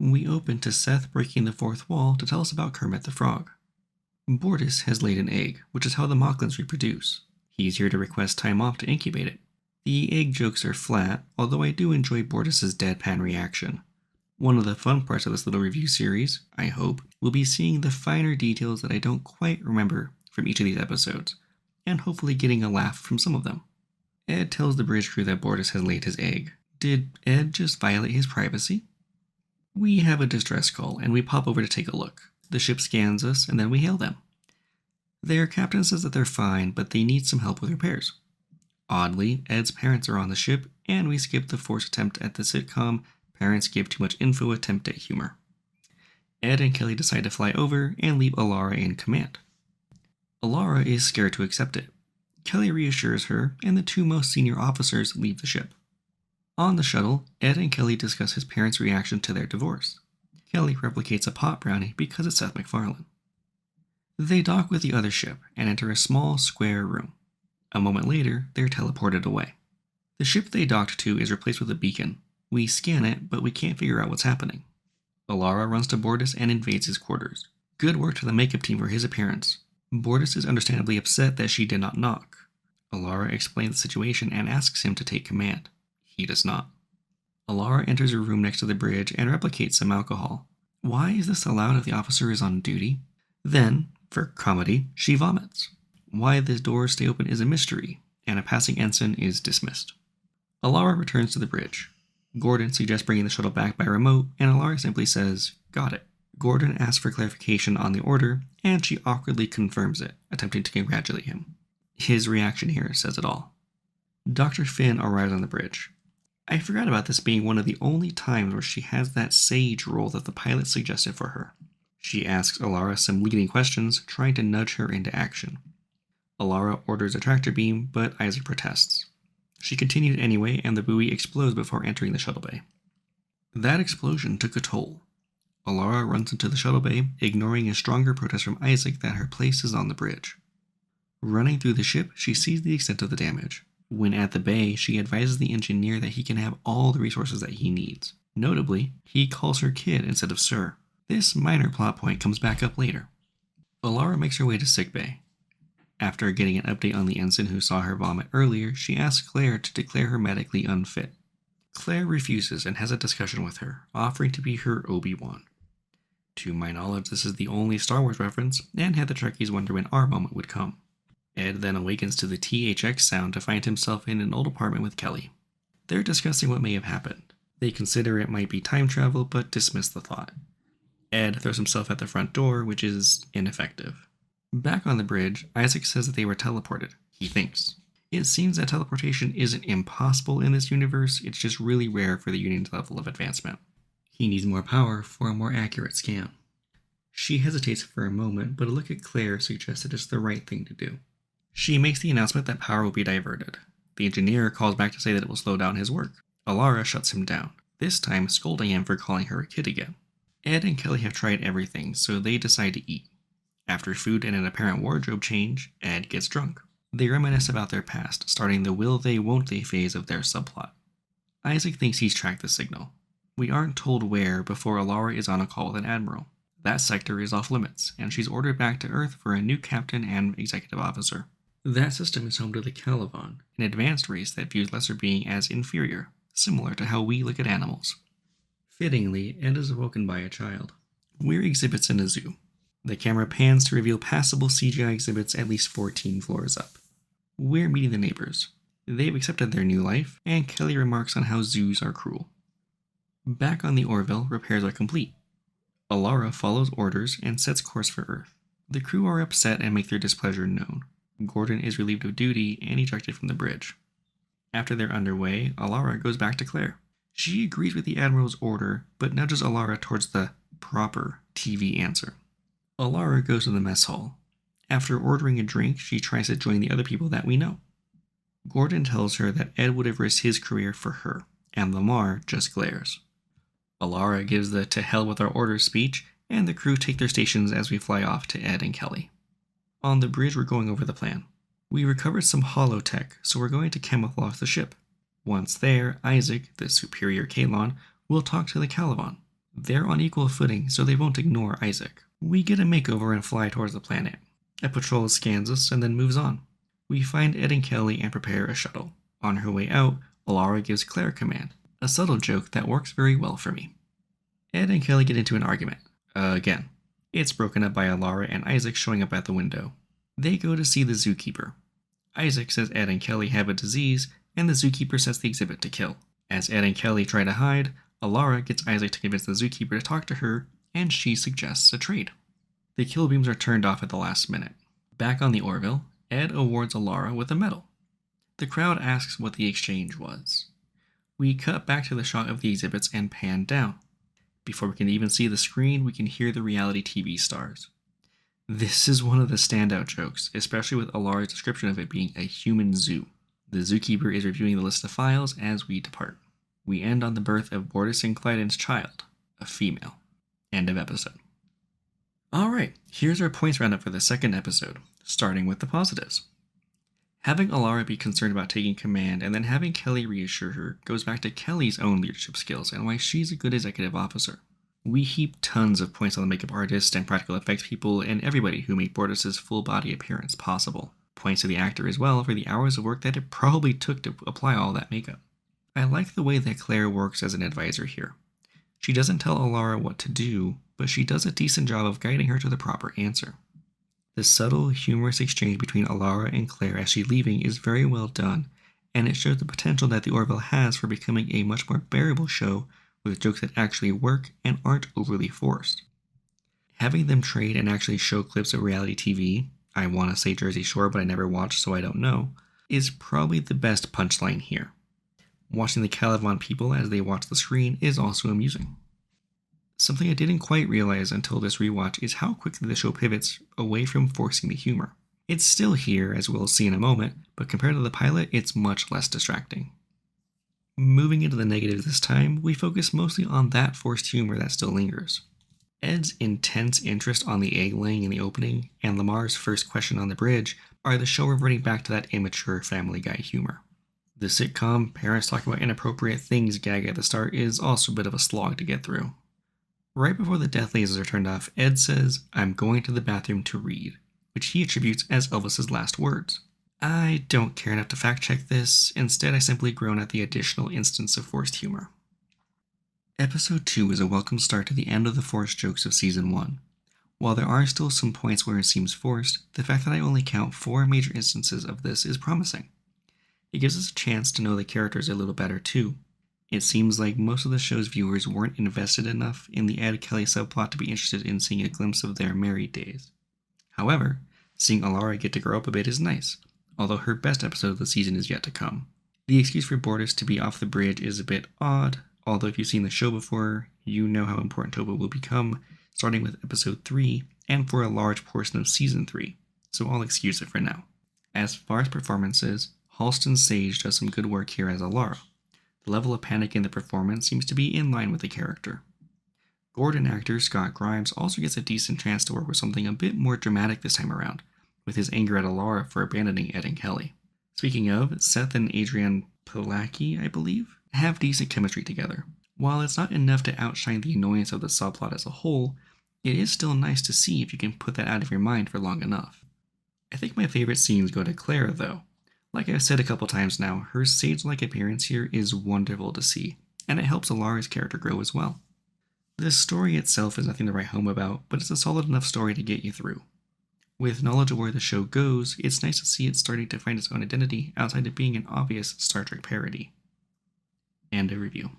We open to Seth breaking the fourth wall to tell us about Kermit the Frog. Bortus has laid an egg, which is how the Mocklins reproduce. He's here to request time off to incubate it. The egg jokes are flat, although I do enjoy Bortus's deadpan reaction. One of the fun parts of this little review series, I hope, will be seeing the finer details that I don't quite remember from each of these episodes, and hopefully getting a laugh from some of them. Ed tells the bridge crew that Bortus has laid his egg. Did Ed just violate his privacy? We have a distress call, and we pop over to take a look. The ship scans us, and then we hail them. Their captain says that they're fine, but they need some help with repairs. Oddly, Ed's parents are on the ship, and we skip the forced attempt at the sitcom Parents Give Too Much Info attempt at humor. Ed and Kelly decide to fly over and leave Alara in command. Alara is scared to accept it. Kelly reassures her, and the two most senior officers leave the ship. On the shuttle, Ed and Kelly discuss his parents' reaction to their divorce. Kelly replicates a pot brownie because it's Seth MacFarlane. They dock with the other ship and enter a small, square room. A moment later, they're teleported away. The ship they docked to is replaced with a beacon. We scan it, but we can't figure out what's happening. Alara runs to Bortus and invades his quarters. Good work to the makeup team for his appearance. Bortus is understandably upset that she did not knock. Alara explains the situation and asks him to take command. He does not. Alara enters a room next to the bridge and replicates some alcohol. Why is this allowed if the officer is on duty? Then, for comedy, she vomits. Why this doors stay open is a mystery, and a passing ensign is dismissed. Alara returns to the bridge. Gordon suggests bringing the shuttle back by remote, and Alara simply says, "Got it." Gordon asks for clarification on the order, and she awkwardly confirms it, attempting to congratulate him. His reaction here says it all. Dr. Finn arrives on the bridge. I forgot about this being one of the only times where she has that sage role that the pilot suggested for her. She asks Alara some leading questions, trying to nudge her into action. Alara orders a tractor beam, but Isaac protests. She continues anyway, and the buoy explodes before entering the shuttle bay. That explosion took a toll. Alara runs into the shuttle bay, ignoring a stronger protest from Isaac that her place is on the bridge. Running through the ship, she sees the extent of the damage. When at the bay, she advises the engineer that he can have all the resources that he needs. Notably, he calls her kid instead of sir. This minor plot point comes back up later. Alara makes her way to sickbay. After getting an update on the ensign who saw her vomit earlier, she asks Claire to declare her medically unfit. Claire refuses and has a discussion with her, offering to be her Obi-Wan. To my knowledge, this is the only Star Wars reference, and had the Trekkies wonder when our moment would come. Ed then awakens to the THX sound to find himself in an old apartment with Kelly. They're discussing what may have happened. They consider it might be time travel, but dismiss the thought. Ed throws himself at the front door, which is ineffective. Back on the bridge, Isaac says that they were teleported. He thinks. It seems that teleportation isn't impossible in this universe, it's just really rare for the Union's level of advancement. He needs more power for a more accurate scan. She hesitates for a moment, but a look at Claire suggests that it's the right thing to do. She makes the announcement that power will be diverted. The engineer calls back to say that it will slow down his work. Alara shuts him down, this time scolding him for calling her a kid again. Ed and Kelly have tried everything, so they decide to eat. After food and an apparent wardrobe change, Ed gets drunk. They reminisce about their past, starting the will they won't they phase of their subplot. Isaac thinks he's tracked the signal. We aren't told where before Alara is on a call with an admiral. That sector is off limits, and she's ordered back to Earth for a new captain and executive officer. That system is home to the Caliban, an advanced race that views lesser being as inferior, similar to how we look at animals. Fittingly, Ed is awoken by a child. We're exhibits in a zoo. The camera pans to reveal passable CGI exhibits at least 14 floors up. We're meeting the neighbors. They've accepted their new life, and Kelly remarks on how zoos are cruel. Back on the Orville, repairs are complete. Alara follows orders and sets course for Earth. The crew are upset and make their displeasure known. Gordon is relieved of duty and ejected from the bridge. After they're underway, Alara goes back to Claire. She agrees with the Admiral's order, but nudges Alara towards the proper TV answer. Alara goes to the mess hall. After ordering a drink, she tries to join the other people that we know. Gordon tells her that Ed would have risked his career for her, and Lamar just glares. Alara gives the "to hell with our orders" speech, and the crew take their stations as we fly off to Ed and Kelly. On the bridge, we're going over the plan. We recovered some holotech, so we're going to camouflage the ship. Once there, Isaac, the superior Kalon, will talk to the Caliban. They're on equal footing, so they won't ignore Isaac. We get a makeover and fly towards the planet. A patrol scans us and then moves on. We find Ed and Kelly and prepare a shuttle. On her way out, Alara gives Claire command, a subtle joke that works very well for me. Ed and Kelly get into an argument. Again. It's broken up by Alara and Isaac showing up at the window. They go to see the zookeeper. Isaac says Ed and Kelly have a disease, and the zookeeper sets the exhibit to kill. As Ed and Kelly try to hide, Alara gets Isaac to convince the zookeeper to talk to her, and she suggests a trade. The kill beams are turned off at the last minute. Back on the Orville, Ed awards Alara with a medal. The crowd asks what the exchange was. We cut back to the shot of the exhibits and pan down. Before we can even see the screen, we can hear the reality TV stars. This is one of the standout jokes, especially with Alara's description of it being a human zoo. The zookeeper is reviewing the list of files as we depart. We end on the birth of Bortus and Clyden's child, a female. End of episode. Alright, here's our points roundup for the second episode, starting with the positives. Having Alara be concerned about taking command and then having Kelly reassure her goes back to Kelly's own leadership skills and why she's a good executive officer. We heap tons of points on the makeup artist and practical effects people and everybody who made Bortus' full body appearance possible. Points to the actor as well for the hours of work that it probably took to apply all that makeup. I like the way that Claire works as an advisor here. She doesn't tell Alara what to do, but she does a decent job of guiding her to the proper answer. The subtle, humorous exchange between Alara and Claire as she's leaving is very well done, and it shows the potential that the Orville has for becoming a much more bearable show with jokes that actually work and aren't overly forced. Having them trade and actually show clips of reality TV, I want to say Jersey Shore but I never watched so I don't know, is probably the best punchline here. Watching the Caliban people as they watch the screen is also amusing. Something I didn't quite realize until this rewatch is how quickly the show pivots away from forcing the humor. It's still here, as we'll see in a moment, but compared to the pilot, it's much less distracting. Moving into the negatives this time, we focus mostly on that forced humor that still lingers. Ed's intense interest on the egg laying in the opening, and Lamar's first question on the bridge are the show reverting back to that immature Family Guy humor. The sitcom parents talking about inappropriate things gag at the start is also a bit of a slog to get through. Right before the death lasers are turned off, Ed says, "I'm going to the bathroom to read," which he attributes as Elvis's last words. I don't care enough to fact check this, instead I simply groan at the additional instance of forced humor. Episode 2 is a welcome start to the end of the forced jokes of Season 1. While there are still some points where it seems forced, the fact that I only count 4 major instances of this is promising. It gives us a chance to know the characters a little better too. It seems like most of the show's viewers weren't invested enough in the Ed Kelly subplot to be interested in seeing a glimpse of their married days. However, seeing Alara get to grow up a bit is nice, although her best episode of the season is yet to come. The excuse for Bortus to be off the bridge is a bit odd, although if you've seen the show before, you know how important Toba will become, starting with episode 3, and for a large portion of season 3, so I'll excuse it for now. As far as performances, Halston Sage does some good work here as Alara. The level of panic in the performance seems to be in line with the character. Gordon actor Scott Grimes also gets a decent chance to work with something a bit more dramatic this time around, with his anger at Alara for abandoning Ed and Kelly. Speaking of, Seth and Adrian Palacki, I believe, have decent chemistry together. While it's not enough to outshine the annoyance of the subplot as a whole, it is still nice to see if you can put that out of your mind for long enough. I think my favorite scenes go to Claire, though. Like I've said a couple times now, her sage-like appearance here is wonderful to see, and it helps Alara's character grow as well. The story itself is nothing to write home about, but it's a solid enough story to get you through. With knowledge of where the show goes, it's nice to see it starting to find its own identity outside of being an obvious Star Trek parody. And a review.